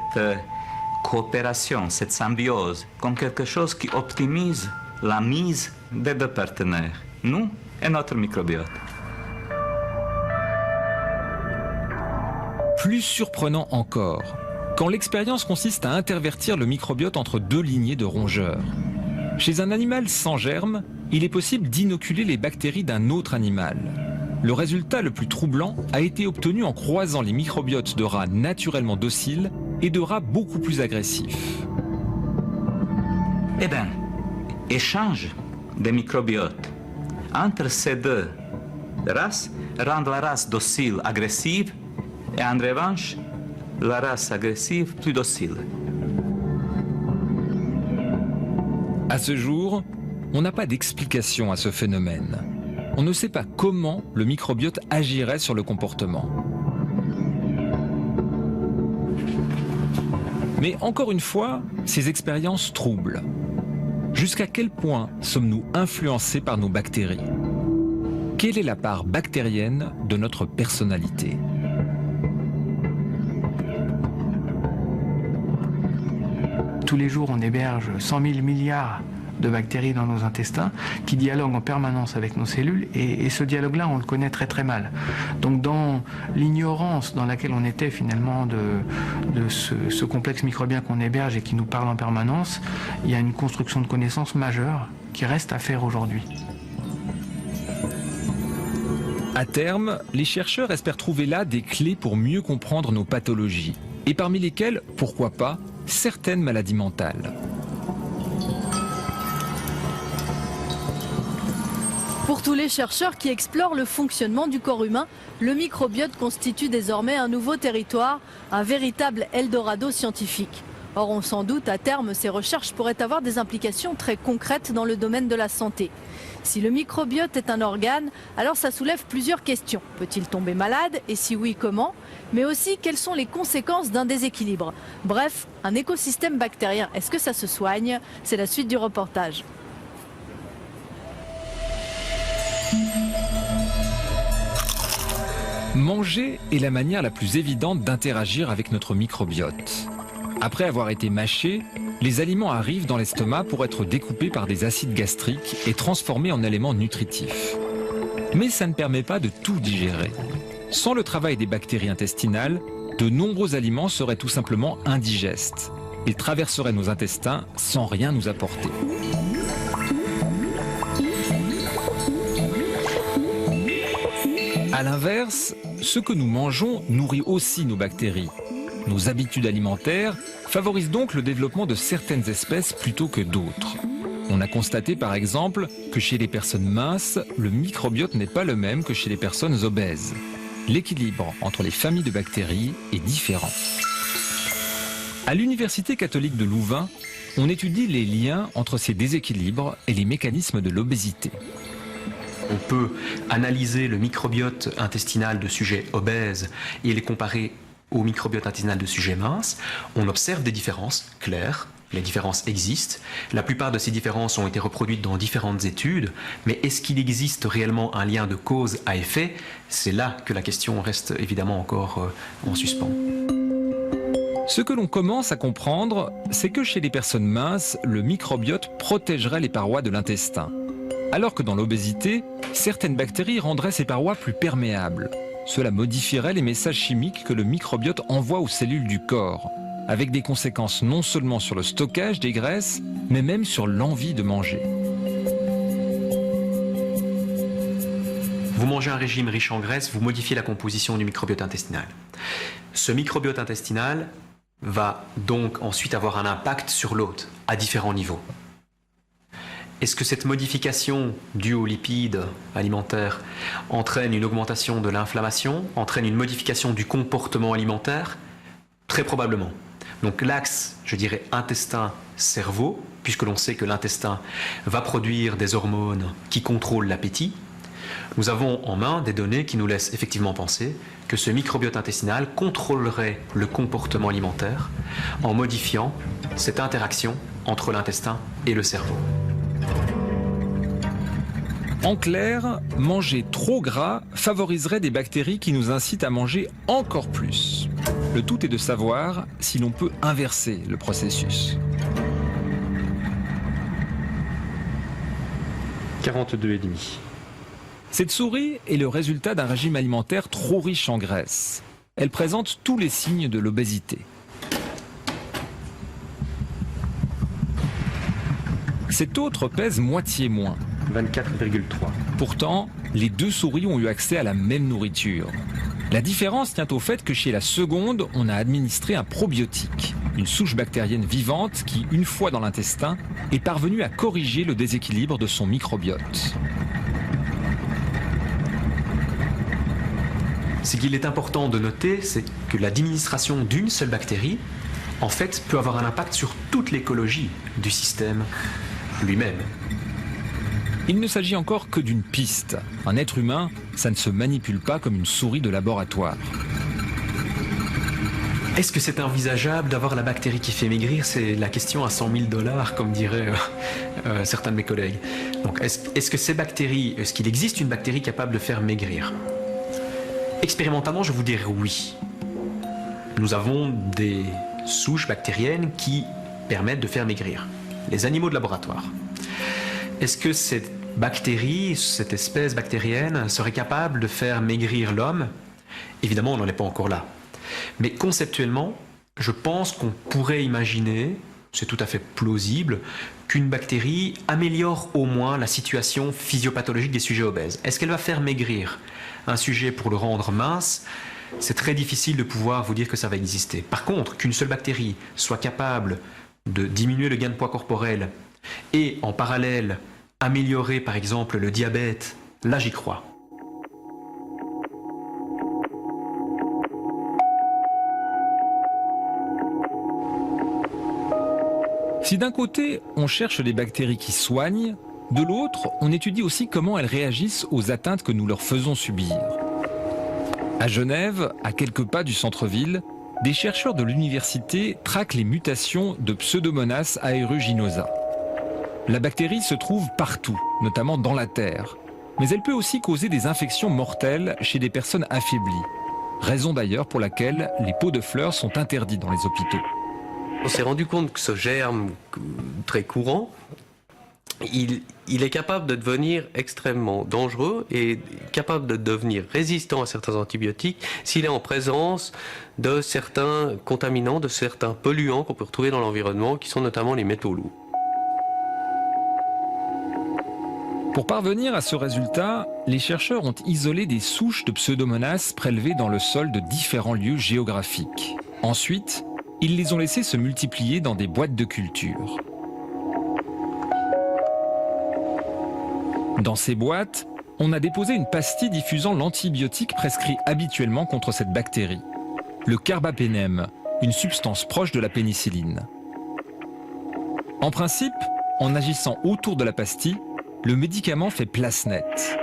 Speaker 8: coopération, cette symbiose, comme quelque chose qui optimise la mise des deux partenaires, nous et notre microbiote.
Speaker 5: Plus surprenant encore, quand l'expérience consiste à intervertir le microbiote entre deux lignées de rongeurs. Chez un animal sans germe, il est possible d'inoculer les bactéries d'un autre animal. Le résultat le plus troublant a été obtenu en croisant les microbiotes de rats naturellement dociles et de rats beaucoup plus agressifs.
Speaker 8: Eh bien, échange des microbiotes entre ces deux races rend la race docile agressive et en revanche, la race agressive plus docile.
Speaker 5: À ce jour, on n'a pas d'explication à ce phénomène. On ne sait pas comment le microbiote agirait sur le comportement. Mais encore une fois, ces expériences troublent. Jusqu'à quel point sommes-nous influencés par nos bactéries? Quelle est la part bactérienne de notre personnalité?
Speaker 6: Tous les jours, on héberge 100 000 milliards de bactéries dans nos intestins qui dialoguent en permanence avec nos cellules et ce dialogue-là, on le connaît très très mal. Donc dans l'ignorance dans laquelle on était finalement de ce complexe microbien qu'on héberge et qui nous parle en permanence, il y a une construction de connaissances majeure qui reste à faire aujourd'hui.
Speaker 5: À terme, les chercheurs espèrent trouver là des clés pour mieux comprendre nos pathologies, et parmi lesquelles, pourquoi pas, certaines maladies mentales.
Speaker 14: Pour tous les chercheurs qui explorent le fonctionnement du corps humain, le microbiote constitue désormais un nouveau territoire, un véritable Eldorado scientifique. Or, on s'en doute, à terme, ces recherches pourraient avoir des implications très concrètes dans le domaine de la santé. Si le microbiote est un organe, alors ça soulève plusieurs questions. Peut-il tomber malade? Et si oui, comment? Mais aussi, quelles sont les conséquences d'un déséquilibre? Bref, un écosystème bactérien, est-ce que ça se soigne? C'est la suite du reportage.
Speaker 5: Manger est la manière la plus évidente d'interagir avec notre microbiote. Après avoir été mâchés, les aliments arrivent dans l'estomac pour être découpés par des acides gastriques et transformés en éléments nutritifs. Mais ça ne permet pas de tout digérer. Sans le travail des bactéries intestinales, de nombreux aliments seraient tout simplement indigestes. Ils traverseraient nos intestins sans rien nous apporter. A l'inverse, ce que nous mangeons nourrit aussi nos bactéries. Nos habitudes alimentaires favorisent donc le développement de certaines espèces plutôt que d'autres. On a constaté par exemple que chez les personnes minces, le microbiote n'est pas le même que chez les personnes obèses. L'équilibre entre les familles de bactéries est différent. À l'Université catholique de Louvain, on étudie les liens entre ces déséquilibres et les mécanismes de l'obésité.
Speaker 15: On peut analyser le microbiote intestinal de sujets obèses et les comparer au microbiote intestinal de sujets minces. On observe des différences claires, les différences existent. La plupart de ces différences ont été reproduites dans différentes études, mais est-ce qu'il existe réellement un lien de cause à effet? C'est là que la question reste évidemment encore en suspens.
Speaker 5: Ce que l'on commence à comprendre, c'est que chez les personnes minces, le microbiote protégerait les parois de l'intestin. Alors que dans l'obésité, certaines bactéries rendraient ces parois plus perméables. Cela modifierait les messages chimiques que le microbiote envoie aux cellules du corps, avec des conséquences non seulement sur le stockage des graisses, mais même sur l'envie de manger.
Speaker 15: Vous mangez un régime riche en graisses, vous modifiez la composition du microbiote intestinal. Ce microbiote intestinal va donc ensuite avoir un impact sur l'hôte, à différents niveaux. Est-ce que cette modification due aux lipides alimentaires entraîne une augmentation de l'inflammation, entraîne une modification du comportement alimentaire? Très probablement. Donc l'axe, je dirais, intestin-cerveau, puisque l'on sait que l'intestin va produire des hormones qui contrôlent l'appétit, nous avons en main des données qui nous laissent effectivement penser que ce microbiote intestinal contrôlerait le comportement alimentaire en modifiant cette interaction entre l'intestin et le cerveau.
Speaker 5: En clair, manger trop gras favoriserait des bactéries qui nous incitent à manger encore plus. Le tout est de savoir si l'on peut inverser le processus.
Speaker 15: 42,5.
Speaker 5: Cette souris est le résultat d'un régime alimentaire trop riche en graisse. Elle présente tous les signes de l'obésité. Cette autre pèse moitié moins.
Speaker 15: 24,3.
Speaker 5: Pourtant, les deux souris ont eu accès à la même nourriture. La différence tient au fait que chez la seconde, on a administré un probiotique, une souche bactérienne vivante qui, une fois dans l'intestin, est parvenue à corriger le déséquilibre de son microbiote.
Speaker 15: Ce qu'il est important de noter, c'est que l'administration d'une seule bactérie, en fait, peut avoir un impact sur toute l'écologie du système lui-même.
Speaker 5: Il ne s'agit encore que d'une piste. Un être humain, ça ne se manipule pas comme une souris de laboratoire.
Speaker 15: Est-ce que c'est envisageable d'avoir la bactérie qui fait maigrir? C'est la question à 100 000 $, comme diraient certains de mes collègues. Donc, est-ce que ces bactéries, est-ce qu'il existe une bactérie capable de faire maigrir? Expérimentalement, je vous dirais oui. Nous avons des souches bactériennes qui permettent de faire maigrir. Les animaux de laboratoire. Est-ce que cette bactérie, cette espèce bactérienne, serait capable de faire maigrir l'homme? Évidemment, on n'en est pas encore là. Mais conceptuellement, je pense qu'on pourrait imaginer, c'est tout à fait plausible, qu'une bactérie améliore au moins la situation physiopathologique des sujets obèses. Est-ce qu'elle va faire maigrir un sujet pour le rendre mince? C'est très difficile de pouvoir vous dire que ça va exister. Par contre, qu'une seule bactérie soit capable de diminuer le gain de poids corporel et en parallèle améliorer par exemple le diabète, là j'y crois.
Speaker 5: Si d'un côté, on cherche des bactéries qui soignent, de l'autre, on étudie aussi comment elles réagissent aux atteintes que nous leur faisons subir. À Genève, à quelques pas du centre-ville, des chercheurs de l'université traquent les mutations de Pseudomonas aeruginosa. La bactérie se trouve partout, notamment dans la terre, mais elle peut aussi causer des infections mortelles chez des personnes affaiblies. Raison d'ailleurs pour laquelle les pots de fleurs sont interdits dans les hôpitaux.
Speaker 7: On s'est rendu compte que ce germe très courant, il est capable de devenir extrêmement dangereux et capable de devenir résistant à certains antibiotiques s'il est en présence de certains contaminants, de certains polluants qu'on peut retrouver dans l'environnement, qui sont notamment les métaux lourds.
Speaker 5: Pour parvenir à ce résultat, les chercheurs ont isolé des souches de Pseudomonas prélevées dans le sol de différents lieux géographiques. Ensuite, ils les ont laissées se multiplier dans des boîtes de culture. Dans ces boîtes, on a déposé une pastille diffusant l'antibiotique prescrit habituellement contre cette bactérie, le carbapénème, une substance proche de la pénicilline. En principe, en agissant autour de la pastille, le médicament fait place nette.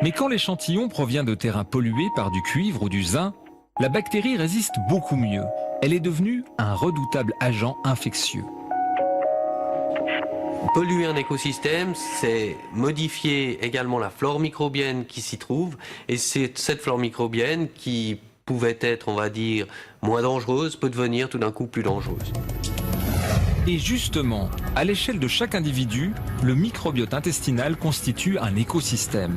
Speaker 5: Mais quand l'échantillon provient de terrains pollués par du cuivre ou du zinc, la bactérie résiste beaucoup mieux. Elle est devenue un redoutable agent infectieux.
Speaker 7: Polluer un écosystème, c'est modifier également la flore microbienne qui s'y trouve, et c'est cette flore microbienne qui pouvait être, on va dire, moins dangereuse, peut devenir tout d'un coup plus dangereuse.
Speaker 5: Et justement, à l'échelle de chaque individu, le microbiote intestinal constitue un écosystème.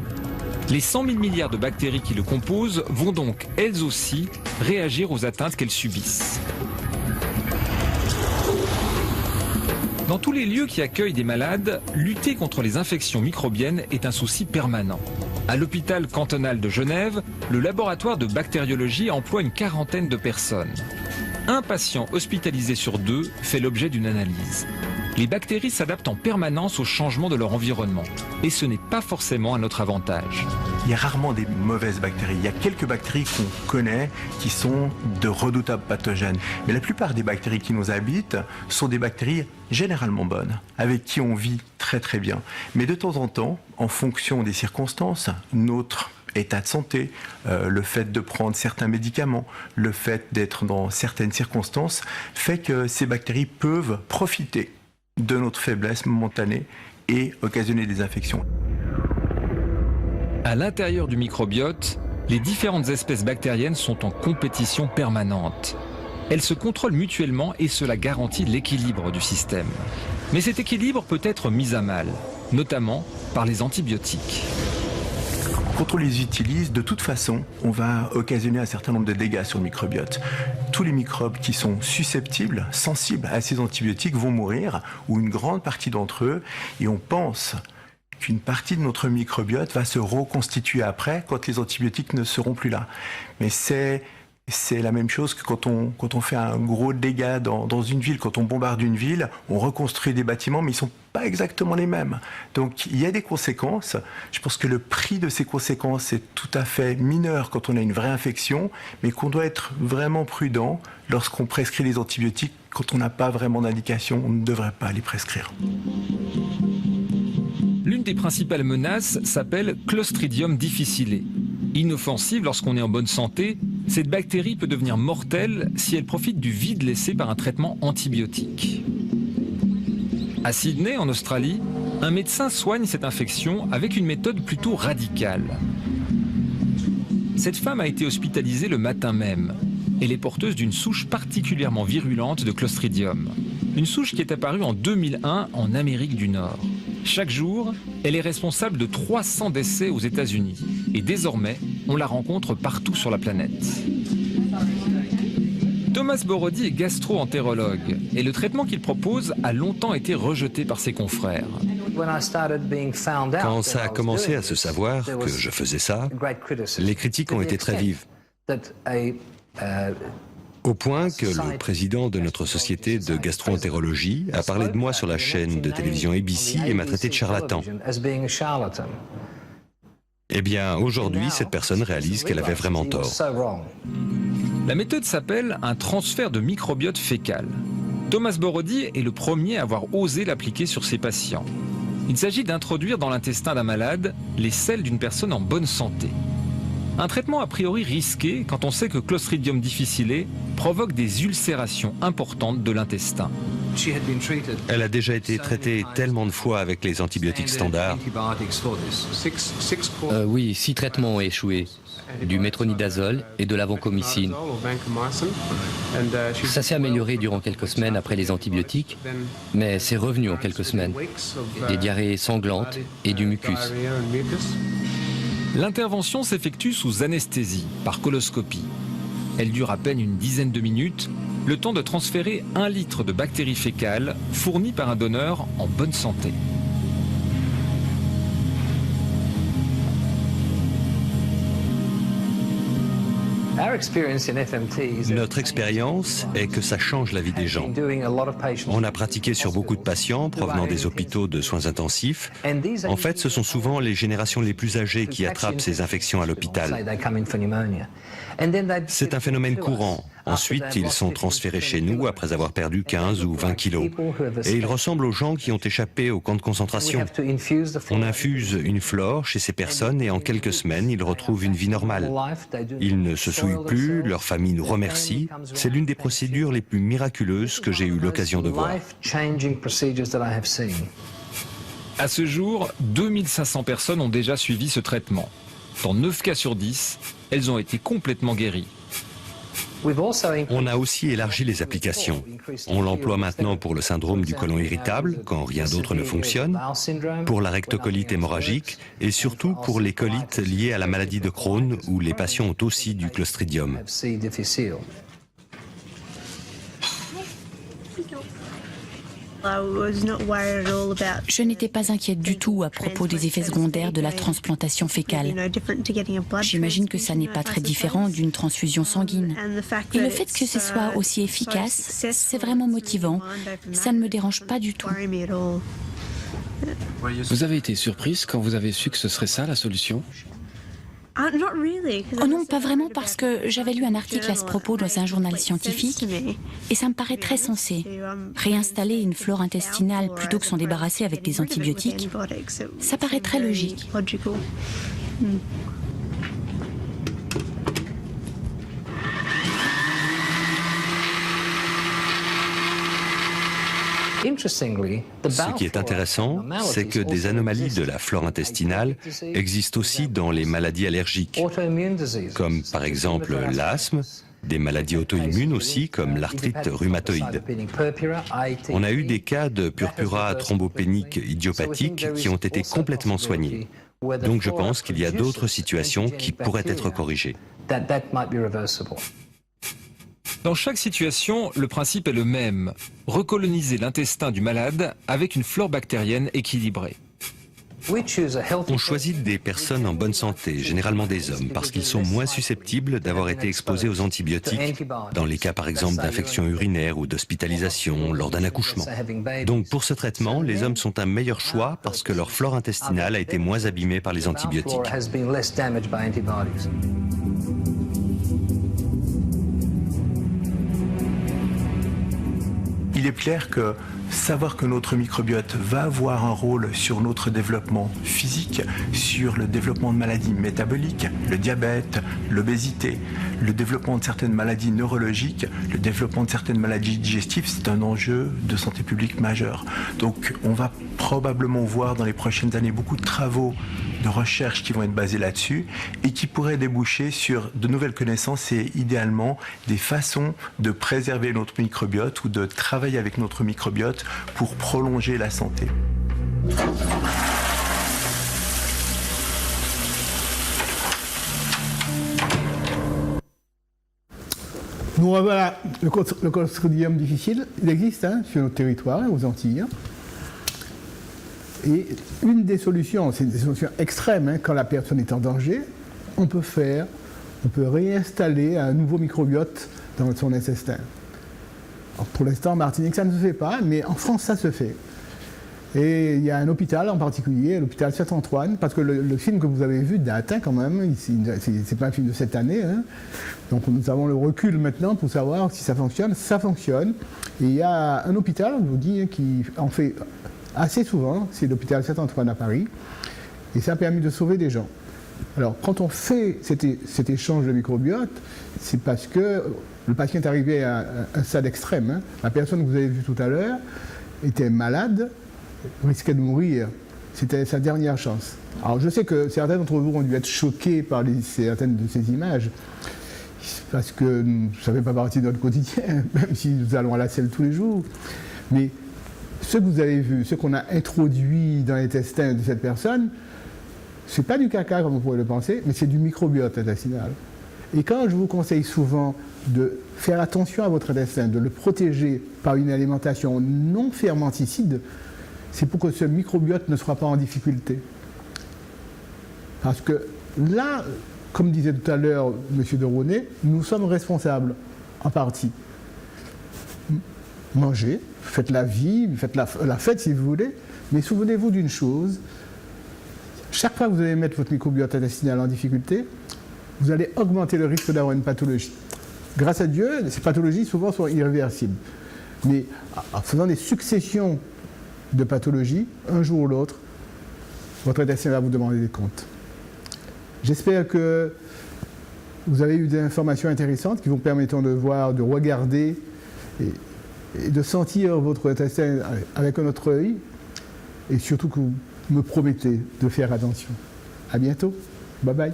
Speaker 5: Les 100 000 milliards de bactéries qui le composent vont donc, elles aussi, réagir aux atteintes qu'elles subissent. Dans tous les lieux qui accueillent des malades, lutter contre les infections microbiennes est un souci permanent. À l'hôpital cantonal de Genève, le laboratoire de bactériologie emploie une quarantaine de personnes. Un patient hospitalisé sur 2 fait l'objet d'une analyse. Les bactéries s'adaptent en permanence au changement de leur environnement. Et ce n'est pas forcément à notre avantage.
Speaker 9: Il y a rarement des mauvaises bactéries. Il y a quelques bactéries qu'on connaît qui sont de redoutables pathogènes. Mais la plupart des bactéries qui nous habitent sont des bactéries généralement bonnes, avec qui on vit très très bien. Mais de temps en temps, en fonction des circonstances, notre état de santé, le fait de prendre certains médicaments, le fait d'être dans certaines circonstances, fait que ces bactéries peuvent profiter de notre faiblesse momentanée et occasionner des infections.
Speaker 5: À l'intérieur du microbiote, les différentes espèces bactériennes sont en compétition permanente. Elles se contrôlent mutuellement et cela garantit l'équilibre du système. Mais cet équilibre peut être mis à mal, notamment par les antibiotiques.
Speaker 9: Quand on les utilise, de toute façon, on va occasionner un certain nombre de dégâts sur le microbiote. Tous les microbes qui sont susceptibles, sensibles à ces antibiotiques vont mourir, ou une grande partie d'entre eux, et on pense qu'une partie de notre microbiote va se reconstituer après, quand les antibiotiques ne seront plus là. Mais c'est la même chose que quand on fait un gros dégât dans une ville. Quand on bombarde une ville, on reconstruit des bâtiments, mais ils ne sont pas exactement les mêmes. Donc il y a des conséquences. Je pense que le prix de ces conséquences est tout à fait mineur quand on a une vraie infection, mais qu'on doit être vraiment prudent lorsqu'on prescrit les antibiotiques. Quand on n'a pas vraiment d'indication, on ne devrait pas les prescrire.
Speaker 5: L'une des principales menaces s'appelle Clostridium difficile. Inoffensive lorsqu'on est en bonne santé, cette bactérie peut devenir mortelle si elle profite du vide laissé par un traitement antibiotique. À Sydney, en Australie, un médecin soigne cette infection avec une méthode plutôt radicale. Cette femme a été hospitalisée le matin même. Elle est porteuse d'une souche particulièrement virulente de Clostridium. Une souche qui est apparue en 2001 en Amérique du Nord. Chaque jour, elle est responsable de 300 décès aux États-Unis. Et désormais, on la rencontre partout sur la planète. Thomas Borody est gastro-entérologue et le traitement qu'il propose a longtemps été rejeté par ses confrères.
Speaker 13: Quand ça a commencé à se savoir que je faisais ça, les critiques ont été très vives. Au point que le président de notre société de gastro-entérologie a parlé de moi sur la chaîne de télévision ABC et m'a traité de charlatan. Eh bien, aujourd'hui, cette personne réalise qu'elle avait vraiment tort.
Speaker 5: La méthode s'appelle un transfert de microbiote fécal. Thomas Borody est le premier à avoir osé l'appliquer sur ses patients. Il s'agit d'introduire dans l'intestin d'un malade les selles d'une personne en bonne santé. Un traitement a priori risqué quand on sait que Clostridium difficile provoque des ulcérations importantes de l'intestin.
Speaker 13: Elle a déjà été traitée tellement de fois avec les antibiotiques standards.
Speaker 10: Oui, 6 traitements ont échoué. Du métronidazole et de la vancomycine. Ça s'est amélioré durant quelques semaines après les antibiotiques, mais c'est revenu en quelques semaines. Des diarrhées sanglantes et du mucus.
Speaker 5: L'intervention s'effectue sous anesthésie, par coloscopie. Elle dure à peine une dizaine de minutes, le temps de transférer 1 litre de bactéries fécales fournies par un donneur en bonne santé.
Speaker 13: Notre expérience est que ça change la vie des gens. On a pratiqué sur beaucoup de patients provenant des hôpitaux de soins intensifs. En fait, ce sont souvent les générations les plus âgées qui attrapent ces infections à l'hôpital. C'est un phénomène courant. Ensuite, ils sont transférés chez nous après avoir perdu 15 ou 20 kilos. Et ils ressemblent aux gens qui ont échappé au camp de concentration. On infuse une flore chez ces personnes et en quelques semaines, ils retrouvent une vie normale. Ils ne se souillent plus, leur famille nous remercie. C'est l'une des procédures les plus miraculeuses que j'ai eu l'occasion de voir.
Speaker 5: À ce jour, 2500 personnes ont déjà suivi ce traitement. Dans 9 cas sur 10, elles ont été complètement guéries.
Speaker 13: On a aussi élargi les applications. On l'emploie maintenant pour le syndrome du côlon irritable, quand rien d'autre ne fonctionne, pour la rectocolite hémorragique et surtout pour les colites liées à la maladie de Crohn, où les patients ont aussi du Clostridium.
Speaker 16: Je n'étais pas inquiète du tout à propos des effets secondaires de la transplantation fécale. J'imagine que ça n'est pas très différent d'une transfusion sanguine. Et le fait que ce soit aussi efficace, c'est vraiment motivant. Ça ne me dérange pas du tout.
Speaker 11: Vous avez été surprise quand vous avez su que ce serait ça la solution ?
Speaker 16: Oh non, pas vraiment, parce que j'avais lu un article à ce propos dans un journal scientifique et ça me paraît très sensé. Réinstaller une flore intestinale plutôt que s'en débarrasser avec des antibiotiques, ça paraît très logique.
Speaker 13: Ce qui est intéressant, c'est que des anomalies de la flore intestinale existent aussi dans les maladies allergiques, comme par exemple l'asthme, des maladies auto-immunes aussi, comme l'arthrite rhumatoïde. On a eu des cas de purpura thrombopénique idiopathique qui ont été complètement soignés. Donc je pense qu'il y a d'autres situations qui pourraient être corrigées.
Speaker 5: Dans chaque situation, le principe est le même. Recoloniser l'intestin du malade avec une flore bactérienne équilibrée.
Speaker 13: On choisit des personnes en bonne santé, généralement des hommes, parce qu'ils sont moins susceptibles d'avoir été exposés aux antibiotiques, dans les cas par exemple d'infection urinaire ou d'hospitalisation lors d'un accouchement. Donc pour ce traitement, les hommes sont un meilleur choix parce que leur flore intestinale a été moins abîmée par les antibiotiques.
Speaker 9: Il est clair que savoir que notre microbiote va avoir un rôle sur notre développement physique, sur le développement de maladies métaboliques, le diabète, l'obésité, le développement de certaines maladies neurologiques, le développement de certaines maladies digestives, c'est un enjeu de santé publique majeur. Donc on va probablement voir dans les prochaines années beaucoup de travaux de recherche qui vont être basés là-dessus et qui pourraient déboucher sur de nouvelles connaissances et idéalement des façons de préserver notre microbiote ou de travailler avec notre microbiote pour prolonger la santé.
Speaker 1: Nous revoilà le Clostridium difficile. Il existe sur notre territoire, aux Antilles. Et une des solutions, c'est des solutions extrêmes, quand la personne est en danger, on peut réinstaller un nouveau microbiote dans son intestin. Alors pour l'instant, en Martinique, ça ne se fait pas, mais en France, ça se fait. Et il y a un hôpital en particulier, l'hôpital Saint-Antoine, parce que le film que vous avez vu date quand même, c'est pas un film de cette année. Donc nous avons le recul maintenant pour savoir si ça fonctionne. Ça fonctionne. Et il y a un hôpital, je vous dis, qui en fait assez souvent, c'est l'hôpital Saint-Antoine à Paris, et ça a permis de sauver des gens. Alors, quand on fait cet échange de microbiote, c'est parce que le patient est arrivé à un stade extrême. La personne que vous avez vue tout à l'heure était malade, risquait de mourir. C'était sa dernière chance. Alors, je sais que certains d'entre vous ont dû être choqués par certaines de ces images, parce que ça ne fait pas partie de notre quotidien, même si nous allons à la selle tous les jours. Mais ce que vous avez vu, ce qu'on a introduit dans l'intestin de cette personne, ce n'est pas du caca comme vous pourrez le penser, mais c'est du microbiote intestinal. Et quand je vous conseille souvent de faire attention à votre intestin, de le protéger par une alimentation non fermenticide, c'est pour que ce microbiote ne soit pas en difficulté. Parce que là, comme disait tout à l'heure M. de Ronet, nous sommes responsables, en partie. Mangez, faites la vie, faites la fête si vous voulez, mais souvenez-vous d'une chose, chaque fois que vous allez mettre votre microbiote intestinal en difficulté, vous allez augmenter le risque d'avoir une pathologie. Grâce à Dieu, ces pathologies souvent sont irréversibles. Mais en faisant des successions de pathologies, un jour ou l'autre, votre intestin va vous demander des comptes. J'espère que vous avez eu des informations intéressantes qui vous permettront de voir, de regarder et de sentir votre intestin avec un autre œil, et surtout que me promettez de faire attention. À bientôt. Bye bye.